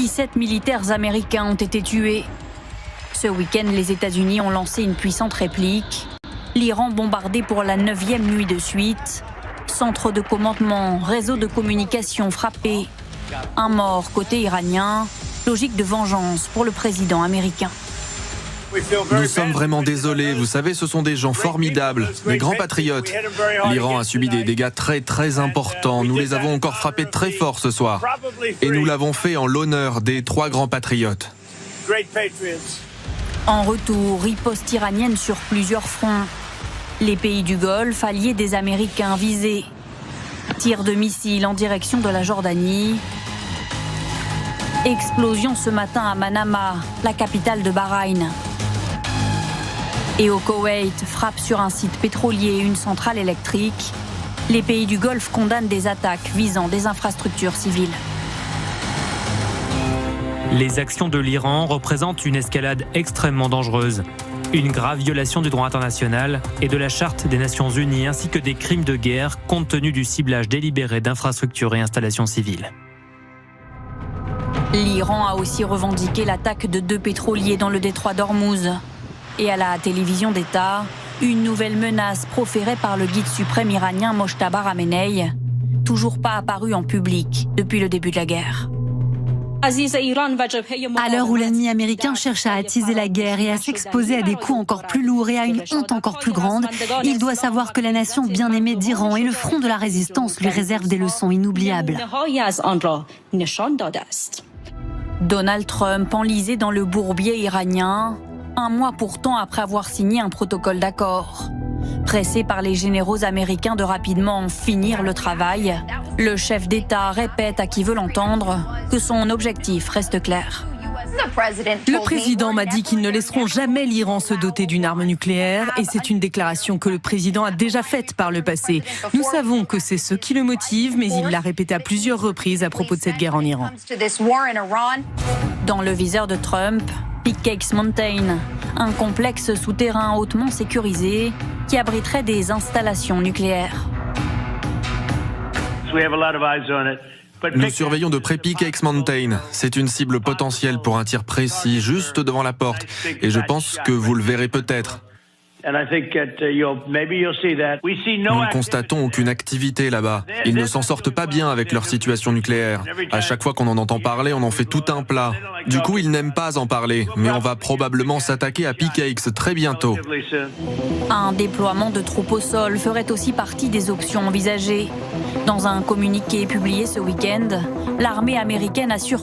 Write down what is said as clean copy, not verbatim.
17 militaires américains ont été tués. Ce week-end, les États-Unis ont lancé une puissante réplique. L'Iran bombardé pour la 9e nuit de suite. Centre de commandement, réseau de communication frappé. Un mort côté iranien. Logique de vengeance pour le président américain. Nous sommes vraiment désolés, vous savez, ce sont des gens formidables, des grands patriotes. L'Iran a subi des dégâts très importants, nous les avons encore frappés très fort ce soir. Et nous l'avons fait en l'honneur des 3 grands patriotes. En retour, riposte iranienne sur plusieurs fronts. Les pays du Golfe, alliés des Américains visés. Tir de missiles en direction de la Jordanie. Explosion ce matin à Manama, la capitale de Bahreïn. Et au Koweït, frappe sur un site pétrolier et une centrale électrique. Les pays du Golfe condamnent des attaques visant des infrastructures civiles. Les actions de l'Iran représentent une escalade extrêmement dangereuse. Une grave violation du droit international et de la Charte des Nations Unies, ainsi que des crimes de guerre compte tenu du ciblage délibéré d'infrastructures et installations civiles. L'Iran a aussi revendiqué l'attaque de 2 pétroliers dans le détroit d'Ormuz. Et à la télévision d'État, une nouvelle menace proférée par le guide suprême iranien Mojtaba Khamenei, toujours pas apparu en public depuis le début de la guerre. À l'heure où l'ennemi américain cherche à attiser la guerre et à s'exposer à des coups encore plus lourds et à une honte encore plus grande, il doit savoir que la nation bien-aimée d'Iran et le front de la résistance lui réservent des leçons inoubliables. Donald Trump enlisé dans le bourbier iranien, un mois pourtant après avoir signé un protocole d'accord. Pressé par les généraux américains de rapidement finir le travail, le chef d'État répète à qui veut l'entendre que son objectif reste clair. Le président m'a dit qu'ils ne laisseront jamais l'Iran se doter d'une arme nucléaire et c'est une déclaration que le président a déjà faite par le passé. Nous savons que c'est ce qui le motive, mais il l'a répété à plusieurs reprises à propos de cette guerre en Iran. Dans le viseur de Trump, Peak Mountain, un complexe souterrain hautement sécurisé qui abriterait des installations nucléaires. Nous surveillons de près Peak Mountain. C'est une cible potentielle pour un tir précis juste devant la porte. Et je pense que vous le verrez peut-être. Nous ne constatons aucune activité là-bas. Ils ne s'en sortent pas bien avec leur situation nucléaire. À chaque fois qu'on en entend parler, on en fait tout un plat. Du coup, ils n'aiment pas en parler, mais on va probablement s'attaquer à Peak très bientôt. Un déploiement de troupes au sol ferait aussi partie des options envisagées. Dans un communiqué publié ce week-end, l'armée américaine assure